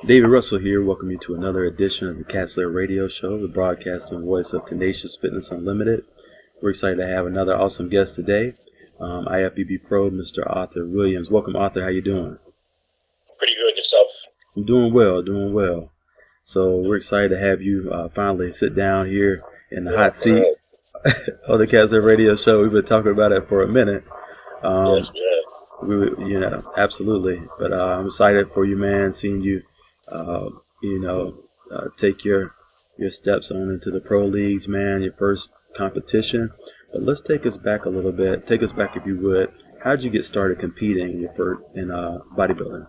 David Russell here, welcome you to another edition of the Castler Radio Show, the broadcasting voice of Tenacious Fitness Unlimited. We're excited to have another awesome guest today, Ifbb Pro, Mr. Arthur Williams. Welcome, Arthur. How you doing? Pretty good. Yourself? I'm doing well. So we're excited to have you finally sit down here in the hot seat of the Castler Radio Show. We've been talking about it for a minute. Yes, Absolutely. But I'm excited for you, man, seeing you take your steps on into the pro leagues, man, your first competition. But let's take us back a little bit. Take us back, if you would. How did you get started competing in bodybuilding?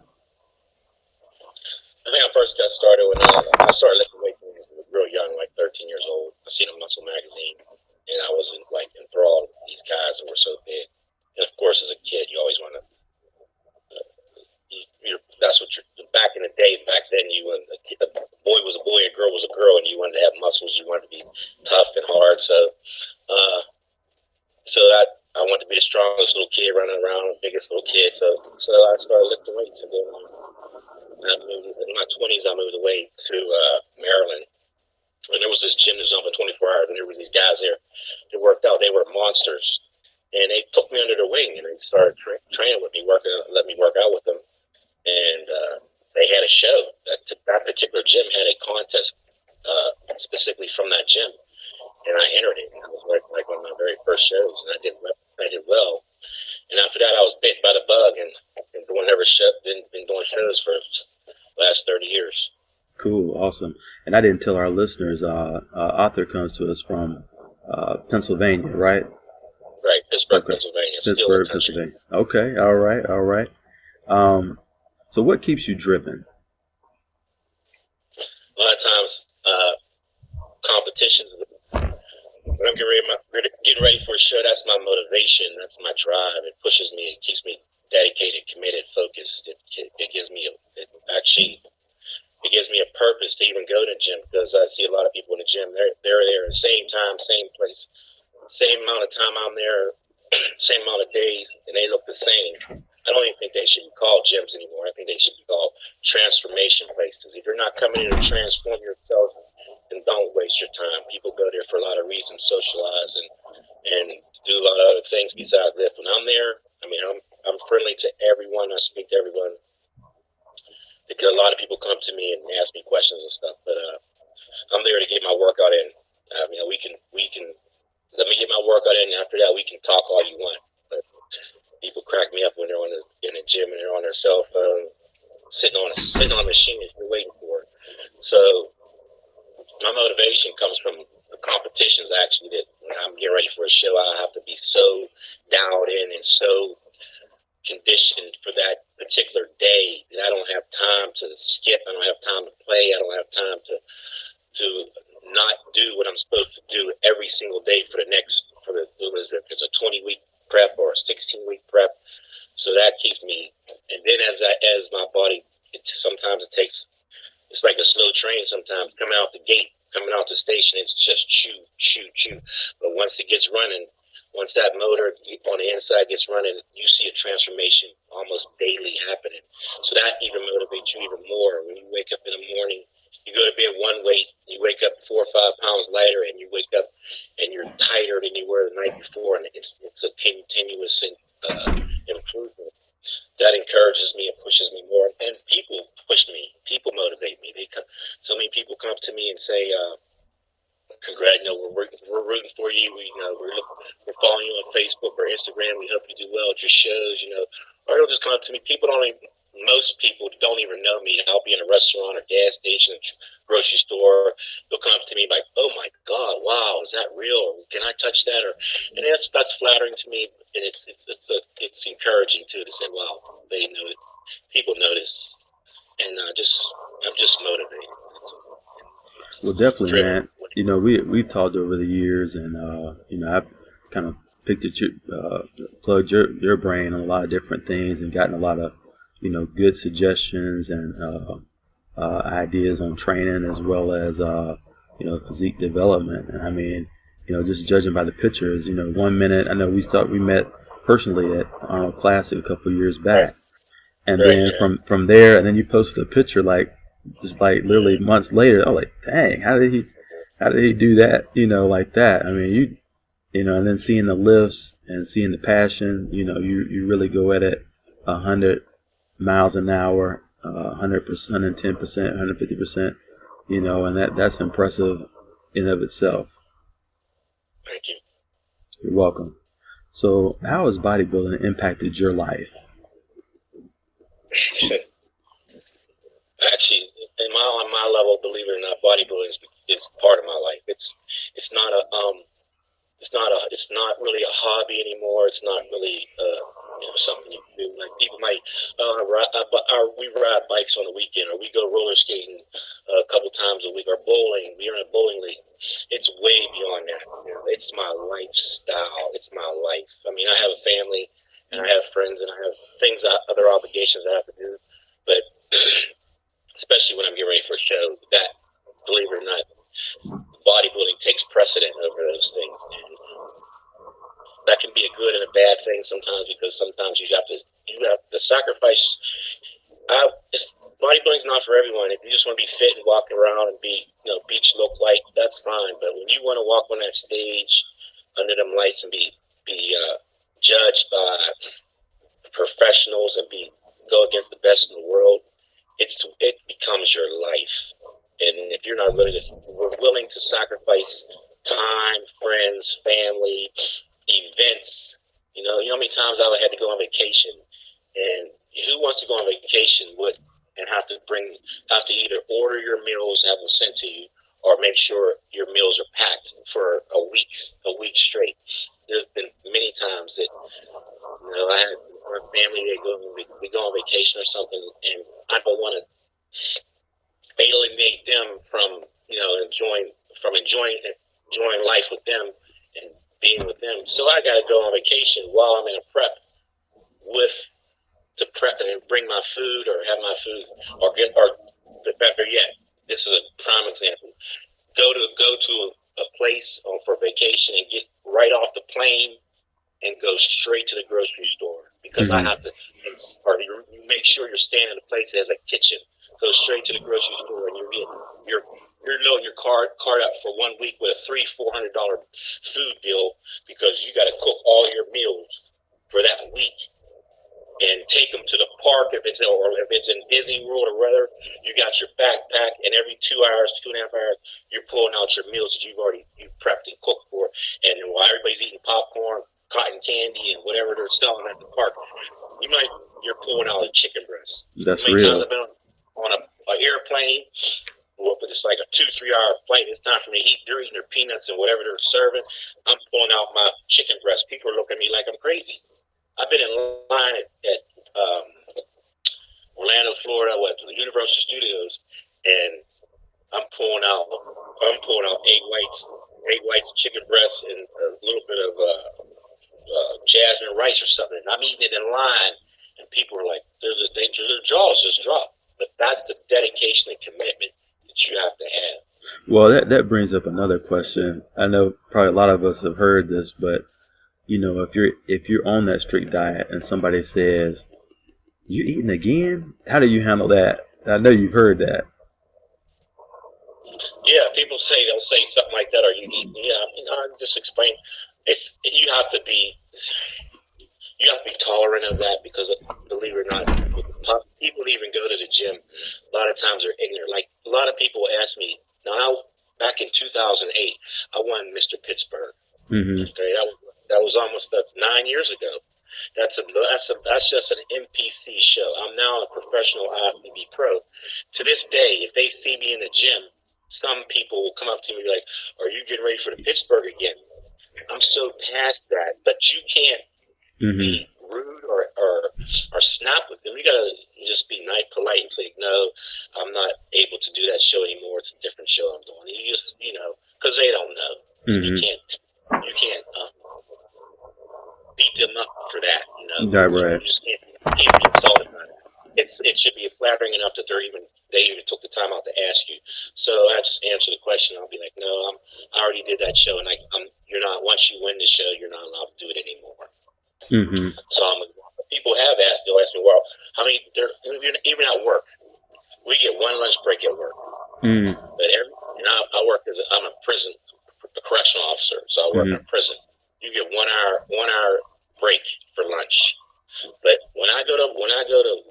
I think I first got started when I started lifting weights when I was real young, like 13 years old. I seen a muscle magazine, and I was enthralled with these guys that were so big. And of course, as a kid, you always want to. That's what you're. Back in the day, back then, a boy was a boy, a girl was a girl, and you wanted to have muscles. You wanted to be tough and hard. So I wanted to be the strongest little kid running around, the biggest little kid. So I started lifting weights, and then in my 20s, I moved away to Maryland, and there was this gym that was open 24 hours, and there was these guys there that worked out. They were monsters, and they took me under their wing, and they started training with me, let me work out with them. And they had a show. That particular gym had a contest specifically from that gym, and I entered it. And I was like one of my very first shows, and I did well. And after that, I was bit by the bug, and been doing shows for the last 30 years. Cool, awesome. And I didn't tell our listeners, Arthur comes to us from Pennsylvania, right? Right, Pittsburgh, okay. Pennsylvania. Pittsburgh, Pennsylvania. Okay, all right. So what keeps you driven? A lot of times, competitions. When I'm getting ready for a show, that's my motivation. That's my drive. It pushes me. It keeps me dedicated, committed, focused. It gives me it gives me a purpose to even go to the gym, because I see a lot of people in the gym. They're there at the same time, same place, same amount of time I'm there, same amount of days, and they look the same. I don't even think they should be called gyms anymore. I think they should be called transformation places. If you're not coming in to transform yourself, then don't waste your time. People go there for a lot of reasons, socialize and do a lot of other things besides lift. When I'm there, I mean, I'm friendly to everyone. I speak to everyone, because a lot of people come to me and ask me questions and stuff. But I'm there to get my workout in. We can let me get my workout in. And after that, we can talk all you want. But people crack me up when they're in the gym and they're on their cell phone, sitting on a machine that you're waiting for. So my motivation comes from the competitions, actually, that when I'm getting ready for a show, I have to be so dialed in and so conditioned for that particular day that I don't have time to skip. I don't have time to play. I don't have time to not do what I'm supposed to do every single day for it's a 20-week prep or a 16-week prep. So that keeps me. And then as my body, sometimes it's like a slow train sometimes. Coming out the station, it's just chew. But once it gets running, once that motor on the inside gets running, you see a transformation almost daily happening. So that even motivates you even more. When you wake up in the morning, you go to bed one weight, you wake up 4 or 5 pounds lighter, and you wake up and you're tighter than you were the night before, and it's a continuous improvement. That encourages me and pushes me more. And people push me. People motivate me. So many people come up to me and say, we're rooting for you. We're following you on Facebook or Instagram. We hope you do well at your shows, Or they'll just come up to me. Most people don't even know me. I'll be in a restaurant or gas station, grocery store. They'll come up to me like, "Oh my God, wow, is that real? Can I touch that?" And that's flattering to me, and it's encouraging too to say, "Wow, they know it. People notice," and I'm just motivated. Well, definitely, man. We've talked over the years, and I've kind of plugged your brain on a lot of different things and gotten a lot of good suggestions and ideas on training, as well as physique development. And I mean, just judging by the pictures, 1 minute, I know we met personally at Arnold Classic a couple of years back, and then from there, and then you posted a picture like just like literally months later, I'm like, dang, how did he do that? Like that. I mean, and then seeing the lifts and seeing the passion, you really go at it 100 miles an hour, 100%, 110%, 150%, and that's impressive in of itself. Thank you. You're welcome. So, how has bodybuilding impacted your life? Actually, on my level, believe it or not, bodybuilding is part of my life. It's not really a hobby anymore. It's not really something you do. Like people might we ride bikes on the weekend, or we go roller skating a couple times a week, or bowling. We're in a bowling league. It's way beyond that. It's my lifestyle. It's my life. I mean, I have a family, and I have friends, and I have other obligations I have to do. But especially when I'm getting ready for a show, that, believe it or not, bodybuilding takes precedent over those things. And that can be a good and a bad thing sometimes, because sometimes you have to sacrifice. Bodybuilding's not for everyone. If you just want to be fit and walk around and be, beach look like, that's fine. But when you want to walk on that stage under them lights and be judged by professionals and go against the best in the world, it becomes your life. And if you're not willing to sacrifice time, friends, family, events, you know how many times I had to go on vacation, and who wants to go on vacation and have to either order your meals, have them sent to you, or make sure your meals are packed for a week straight. There's been many times that I had our family, we go on vacation or something, and I don't want to alienate them from enjoying life with them and being with them. So I got to go on vacation while I'm in a prep to prep and bring my food, or have my food, or better yet, this is a prime example. Go to a place for vacation and get right off the plane and go straight to the grocery store, because I have to, or make sure you're staying in a place that has a kitchen. Go straight to the grocery store, and you're loading your cart up for 1 week with a $300-400 food bill, because you got to cook all your meals for that week and take them to the park if it's in Disney World or whether. You got your backpack, and every 2 hours, 2.5 hours, you're pulling out your meals that you prepped and cooked for. And while everybody's eating popcorn, cotton candy, and whatever they're selling at the park, you're pulling out a chicken breast. That's real. Times I've been on an airplane, but it's like a 2-3 hour flight. It's time for me to eat. They're eating their peanuts and whatever they're serving. I'm pulling out my chicken breast. People are looking at me like I'm crazy. I've been in line at Orlando, Florida, the Universal Studios, and I'm pulling out 8 whites, chicken breasts, and a little bit of jasmine rice or something. And I'm eating it in line, and people are like, their jaws just drop. But that's the dedication and commitment that you have to have. Well, that brings up another question. I know probably a lot of us have heard this, but if you're on that strict diet and somebody says, "You eating again?" How do you handle that? I know you've heard that. Yeah, they'll say something like that, or you eat. Yeah, I just explain. You have to be tolerant of that, because believe it or not, people even go to the gym. A lot of times they're ignorant. Like, a lot of people ask me. Now, back in 2008, I won Mr. Pittsburgh. Mm-hmm. Okay, that's 9 years ago. That's just an NPC show. I'm now a professional Ifbb pro. To this day, if they see me in the gym, some people will come up to me and be like, "Are you getting ready for the Pittsburgh again?" I'm so past that, but you can't be rude or snap with them. You gotta just be nice, polite, and say, "No, I'm not able to do that show anymore. It's a different show I'm doing." You just, because they don't know. You can't beat them up for that. Right. You just can't be insulted by that. It should be flattering enough that they even took the time out to ask you. So I just answer the question. I'll be like, "No, I already did that show, and you're not. Once you win the show, you're not allowed to do it anymore." Mm-hmm. So people have asked. They'll ask me, "Well, how many?" They're even at work. we get one lunch break at work. Mm. But I work I'm a correctional officer, so I work in a prison. You get 1 hour break for lunch. But when I go to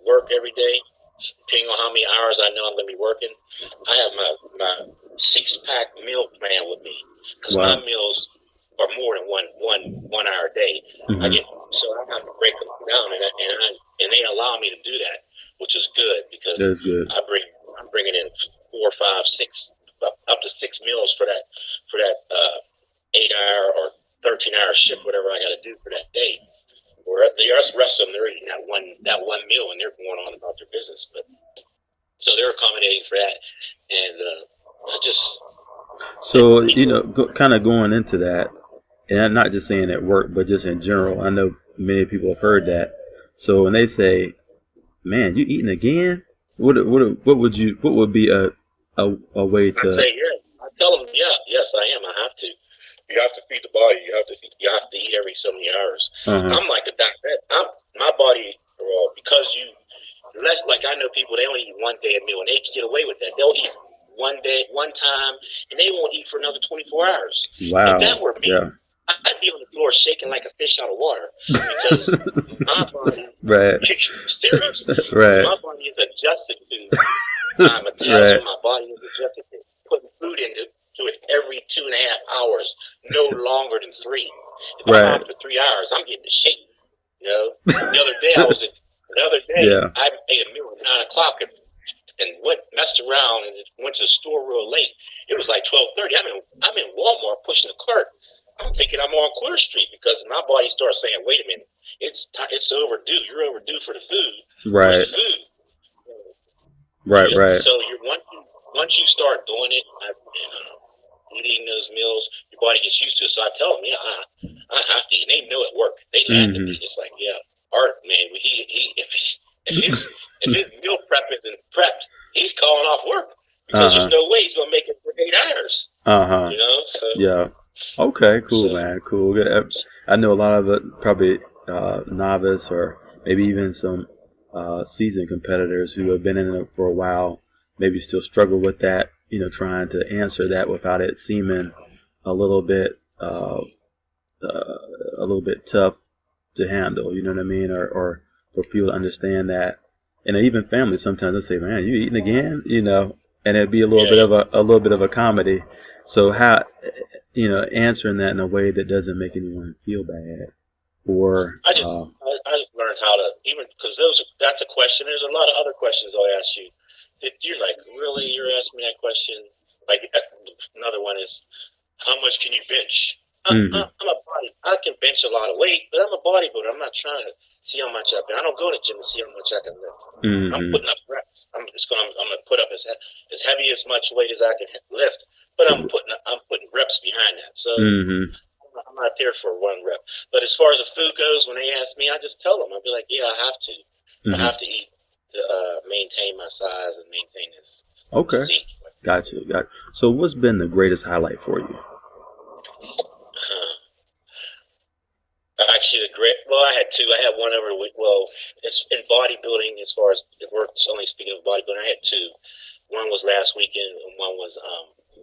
work every day, depending on how many hours I know I'm going to be working, I have my 6-pack meal plan with me, because my meals are more than one hour a day. I have to break them down, and they allow me to do that, which is good, because I'm bringing in 4, 5, 6, up to 6 meals for that 8-hour or 13-hour shift, whatever I got to do for that day. Or the rest of them, they're eating that one meal, and they're going on about their business. But so they're accommodating for that, and kind of going into that, and I'm not just saying at work, but just in general. I know many people have heard that. So when they say, "Man, you eating again?" What would be a way to? I say, yeah. I tell them, yes, I am. I have to. You have to feed the body. You have to eat every so many hours. I'm like a doctor. My body, because I know people, they only eat one day a meal, and they can get away with that. They'll eat one day, one time, and they won't eat for another 24 hours. Wow. If that were me, I'd be on the floor shaking like a fish out of water, because my body, serious. My body is adjusted to my metabolism. My body is adjusted to putting food into it every 2.5 hours, no longer than 3. If I'm out for 3 hours, I'm getting the shake. The other day I ate a meal at 9 o'clock and messed around and went to the store real late. It was like 12:30. I'm in Walmart pushing the cart. I'm thinking I'm on Clear Street, because my body starts saying, "Wait a minute, it's overdue. You're overdue for the food." Right. For the food. Right. So once you start doing it, eating those meals, your body gets used to it. So I tell them, I have to eat. And they know at work. They laugh at me. It's like, Art, man, if his meal prep isn't prepped, he's calling off work, because there's no way he's gonna make it for 8 hours. So yeah. Okay, cool, man, cool. I know a lot of it probably novice or maybe even some seasoned competitors who have been in it for a while maybe still struggle with that. Trying to answer that without it seeming a little bit tough to handle. You know what I mean? Or for people to understand that, and even families sometimes they'll say, "Man, you eating again?" And it'd be a little bit of a comedy. So how, answering that in a way that doesn't make anyone feel bad, or I just learned how to, even because that's a question. There's a lot of other questions I'll ask you. You're like, really? You're asking me that question? Like, another one is, how much can you bench? I'm a body. I can bench a lot of weight, but I'm a bodybuilder. I'm not trying to see how much I can. I don't go to the gym to see how much I can lift. I'm putting up reps. I'm gonna put up as heavy as much weight as I can lift, but I'm putting reps behind that. So I'm not there for one rep. But as far as the food goes, when they ask me, I just tell them. I'll be like, yeah, I have to. I have to eat to maintain my size and maintain this. Okay. Physique. Gotcha. So what's been the greatest highlight for you? Actually, I had 2. I had one over the week. Well, it's in bodybuilding, as far as we're only speaking of bodybuilding. I had 2. One was last weekend, and one was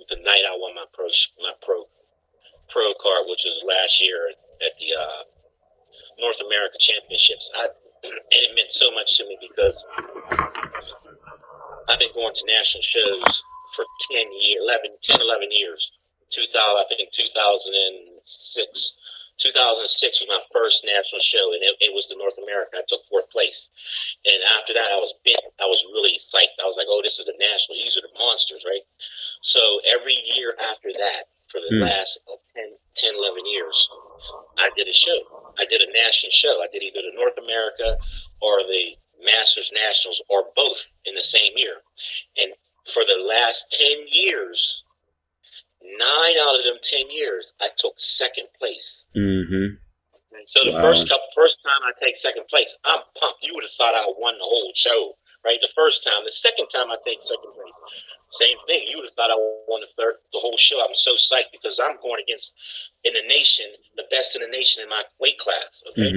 the night I won my pro card, which was last year at the North America Championships. And it meant so much to me, because I've been going to national shows for 10 years, 11 years. 2006. 2006 was my first national show, and it was the North American. I took 4th place. And after that, I was really psyched. I was like, oh, this is a national. These are the monsters, right? So every year after that, for the last 10, 11 years, I did a show. I did a national show. I did either the North America or the Masters Nationals, or both in the same year. And for the last 10 years, 9 out of them 10 years, I took 2nd place. And so the first time I take 2nd place, I'm pumped. You would have thought I won the whole show, right? The first time. The second time I take 2nd place, same thing. You would have thought I won the whole show. I'm so psyched, because I'm going against, in the nation, the best in the nation in my weight class. Okay,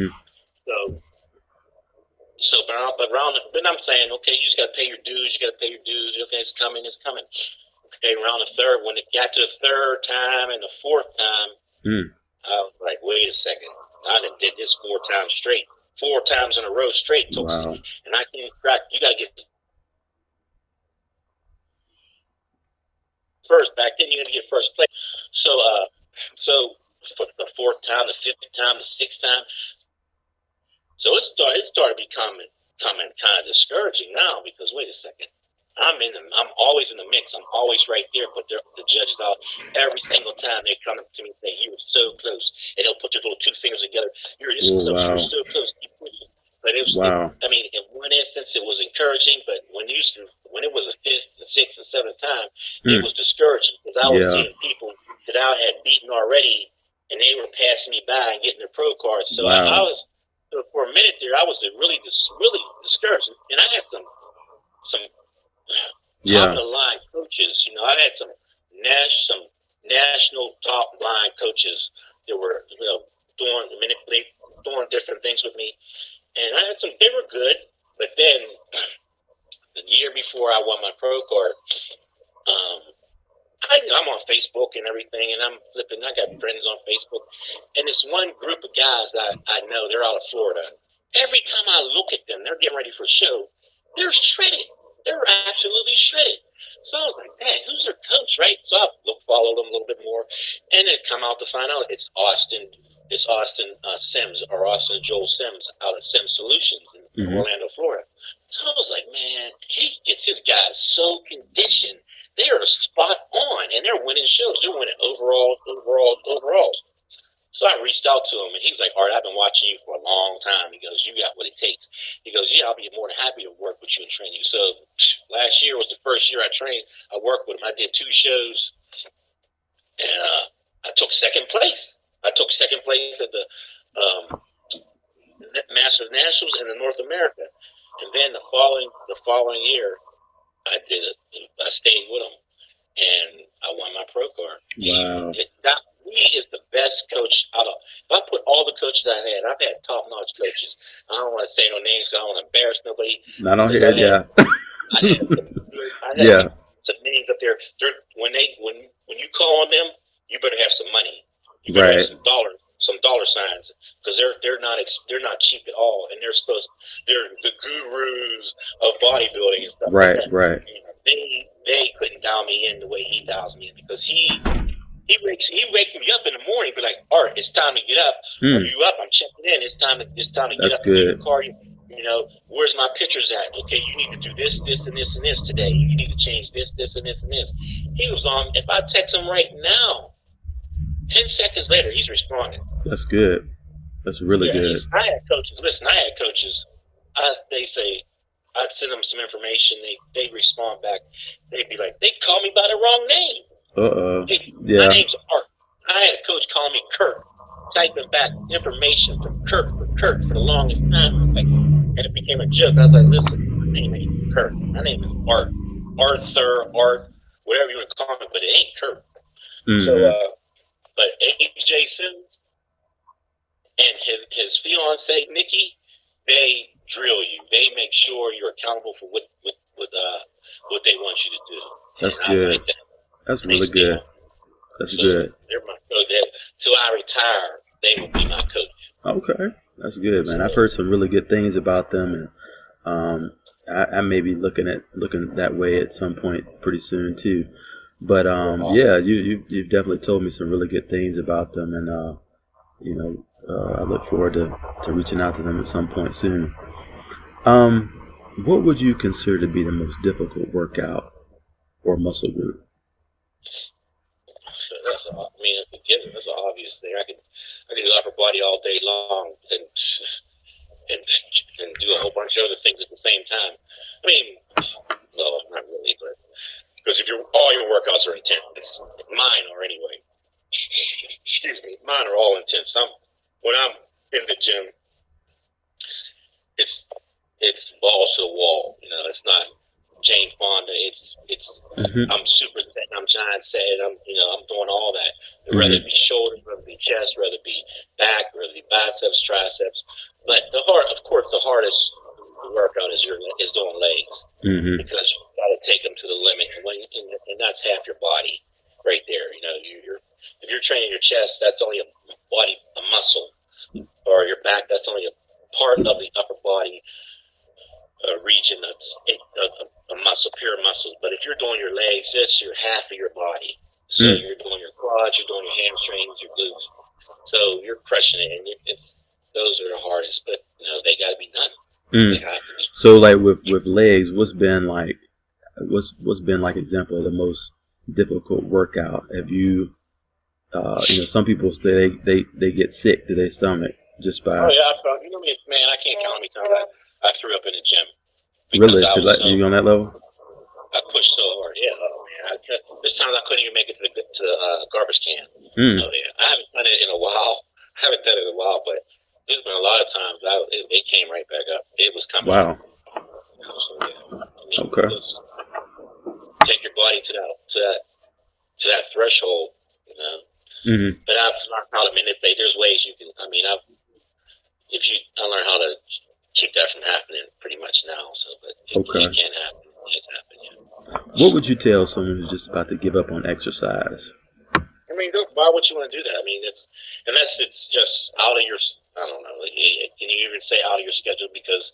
So, but I'm saying, okay, you just got to pay your dues. You got to pay your dues. Okay, it's coming. It's coming. Okay, around the third, when it got to the third time and the fourth time, I was like, wait a second. I done did this 4 times straight. 4 times in a row straight. Wow. And I can't crack. You got to get first. Back then, you got to get first place. So for the 4th time, the 5th time, the 6th time. So it started becoming kind of discouraging now, because wait a second. I'm always in the mix. I'm always right there, but the judges out every single time they come to me and say, "You were so close," and they'll put their little 2 fingers together. You're this close. Wow. You're so close. Keep pushing. But it was, wow. In one instance, it was encouraging, but when it was the 5th, the 6th, and 7th time, it was discouraging, because I was seeing people that I had beaten already, and they were passing me by and getting their pro cards. So I was, for a minute there, I was really discouraged, and I had some top of the line coaches. I had some national top line coaches that were doing different things with me, and I had some. They were good, but then the year before I won my pro card, I'm on Facebook and everything, and I'm flipping. I got friends on Facebook, and this one group of guys I know, they're out of Florida. Every time I look at them, they're getting ready for a show. They're shredded. They're absolutely shredded. So I was like, dang, who's their coach, right? So I follow them a little bit more, and then come out to find out it's Austin Sims, or Austin Joel Sims, out of Sims Solutions in Orlando, Florida. So I was like, man, he gets his guys so conditioned. They are spot on, and they're winning shows. They're winning overalls. So I reached out to him, and he's like, Art, I've been watching you for a long time. He goes, you got what it takes. He goes, yeah, I'll be more than happy to work with you and train you. So last year was the first year I worked with him. I did 2 shows, and I took second place. I took second place at the Masters Nationals in the North America. And then the following year, I stayed with him, and I won my pro card. Wow. He is the best coach out of. If I put all the coaches I've had top-notch coaches. I don't want to say no names because I don't want to embarrass nobody. I don't hear it. I had some names up there. When you call on them, you better have some money. You better have some dollar signs, because they're not cheap at all, and they're the gurus of bodybuilding and stuff. Right, like that. right. They couldn't dial me in the way he dials me in, because he wakes me up in the morning, be like, Art, it's time to get up. Are you up? I'm checking in. It's time to get up. That's good. Cardio. Where's my pictures at? Okay, you need to do this, and this, and this today. You need to change this, and this, and this. He was on. If I text him right now, 10 seconds later, he's responding. That's good. That's really good. I had coaches. Listen, they say, I'd send them some information. They respond back. They'd be like, they call me by the wrong name. Yeah. My name's Art. I had a coach call me Kurt, typing back information from Kurt for the longest time. And it became a joke. I was like, listen, my name ain't Kurt. My name is Art. Art, whatever you want to call me, but it ain't Kurt. So, but AJ Sims and his fiancee Nikki, they drill you. They make sure you're accountable for what they want you to do. That's good. That's really good. That's good. They're my coach. Till I retire, they will be my coach. Okay, that's good, man. I've heard some really good things about them, and I may be looking that way at some point pretty soon too. But yeah, you've definitely told me some really good things about them, and I look forward to reaching out to them at some point soon. What would you consider to be the most difficult workout or muscle group? That's an obvious thing. I could do upper body all day long and do a whole bunch of other things at the same time. No, not really, but because all your workouts are intense, mine are anyway. Excuse me, mine are all intense. When I'm in the gym, it's balls to the wall. It's not Jane Fonda. It's I'm super set. I'm giant set. I'm doing all that. Whether it be shoulders, whether it be chest, whether it be back, whether it be biceps, triceps. But the hardest workout is doing legs, because you got to take them to the limit, and that's half your body right there. You know, if you're training your chest, that's only a muscle, or your back, that's only a part of the upper body region that's a muscle, pure muscles. But if you're doing your legs, that's your half of your body. So you're doing your quads, you're doing your hamstrings, your glutes. So you're crushing it, and those are the hardest. But you know, they got to be done. They have to be. So like with legs, what's been like example of the most difficult workout? Have you some people say they get sick to their stomach just by. Oh yeah, you know me, man. I can't count how many times I threw up in the gym. Really, you on that level? I pushed so hard. Yeah, oh man. There's times I couldn't even make it to the garbage can. Oh yeah, I haven't done it in a while. But there's been a lot of times it came right back up. It was coming. Wow. So, yeah. Okay. Take your body to that threshold, you know. But I've learned how to manipulate. There's ways you can. I learned how to keep that from happening pretty much now. So, but it can happen. It's happened. Yeah. What would you tell someone who's just about to give up on exercise? I mean, why would you want to do that? I mean, unless it's just out of your. I don't know. Can you even say out of your schedule? Because,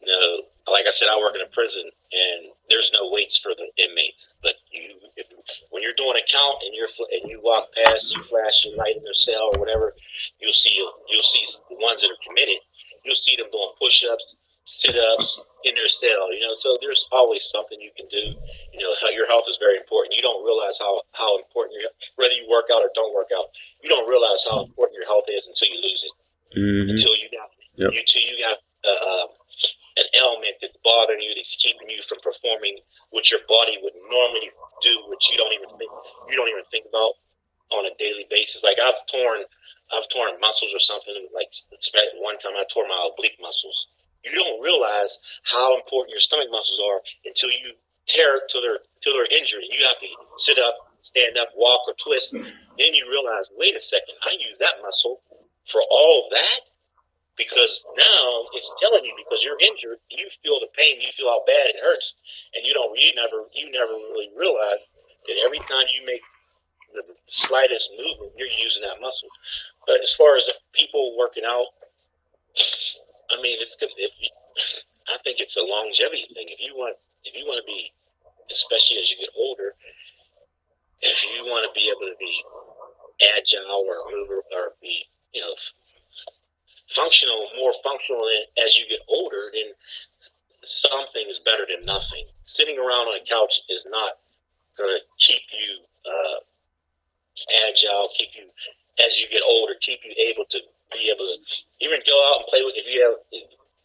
you know, like I said, I work in a prison, and there's no weights for the inmates. But when you're doing a count and you walk past, you flash your light in their cell or whatever, you'll see the ones that are committed. You'll see them doing push-ups, sit-ups in their cell. You know, so there's always something you can do. You know, your health is very important. You don't realize how important whether you work out or don't work out, you don't realize how important your health is until you lose it. Until you got an ailment that's bothering you, that's keeping you from performing what your body would normally do, which you don't even think about on a daily basis. Like I've torn muscles or something. Like one time I tore my oblique muscles. You don't realize how important your stomach muscles are until you tear it till they're injured, and you have to sit up, stand up, walk, or twist. Then you realize, wait a second, I use that muscle for all that, because now it's telling you, because you're injured, you feel the pain, you feel how bad it hurts, and you never really realize that every time you make the slightest movement, you're using that muscle. But as far as people working out, I mean, it's good. I think it's a longevity thing. If you want to be, especially as you get older, if you want to be able to be agile or move or be, you know, more functional as you get older, then something is better than nothing. Sitting around on a couch is not going to keep you agile, keep you, as you get older, keep you able to even go out and play with, if you have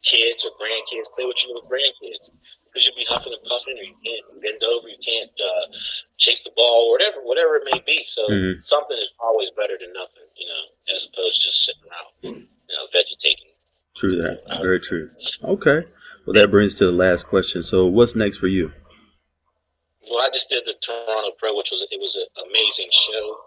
kids or grandkids, play with your little grandkids, because you'll be huffing and puffing, or you can't bend over, you can't chase the ball, whatever it may be. So something is always better than nothing, you know, as opposed to just sitting around, you know, vegetating. True that. Very true. Okay. Well, that brings to the last question. So what's next for you? Well, I just did the Toronto Pro, which was an amazing show.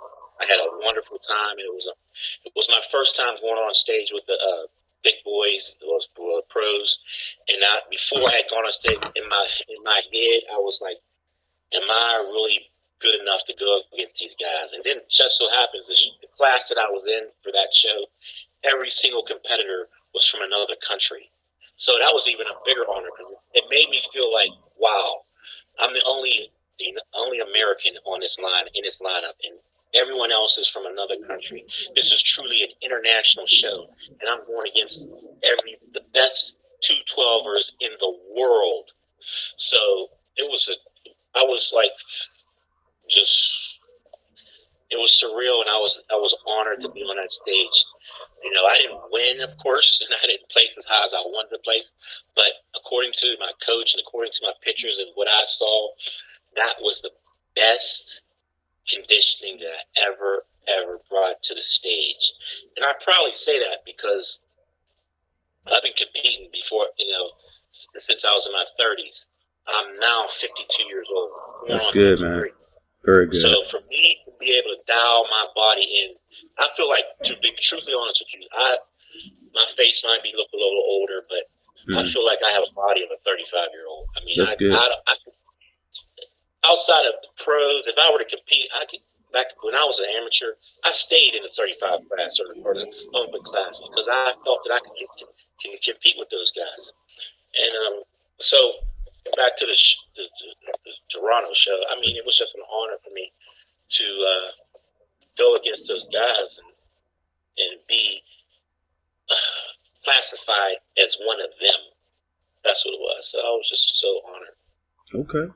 I had a wonderful time. It was my first time going on stage with the big boys, those pros. And before I had gone on stage, in my head, I was like, am I really good enough to go against these guys? And then it just so happens the class that I was in for that show, every single competitor was from another country. So that was even a bigger honor, because it made me feel like, wow, I'm the only American in this lineup, and everyone else is from another country. This is truly an international show, and I'm going against the best 212ers in the world. So it was surreal, and I was honored to be on that stage. You know, I didn't win, of course, and I didn't place as high as I wanted to place, but according to my coach and according to my pictures and what I saw, that was the best conditioning that I ever brought to the stage. And I probably say that because I've been competing before, you know, since I was in my 30s. I'm now 52 years old. That's good, 53. Man. Very good. So for me to be able to dial my body in, I feel like, to be truthfully honest with you, my face might be looking a little older, but I feel like I have a body of a 35-year-old. I mean, That's good. Outside of the pros, if I were to compete, I could. Back when I was an amateur, I stayed in the 35 class or the open class because I felt that I could compete with those guys. And so back to the Toronto show. I mean, it was just an honor for me to go against those guys and be classified as one of them. That's what it was. So I was just so honored. Okay.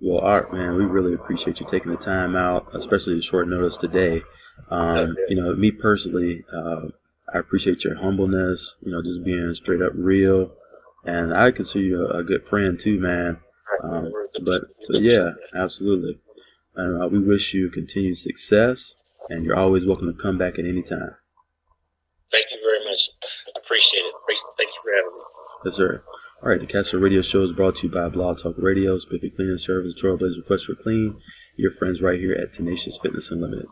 Well, Art, man, we really appreciate you taking the time out, especially at short notice today. Me personally, I appreciate your humbleness, just being straight up real. And I consider you a good friend too, man. But yeah, absolutely. And we wish you continued success, and you're always welcome to come back at any time. Thank you very much. I appreciate it. Thank you for having me. Yes, sir. All right, the Castle Radio Show is brought to you by Blog Talk Radio, Spiffy Cleaning Service, Trailblazer Quest for Clean, your friends right here at Tenacious Fitness Unlimited.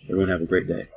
Everyone have a great day.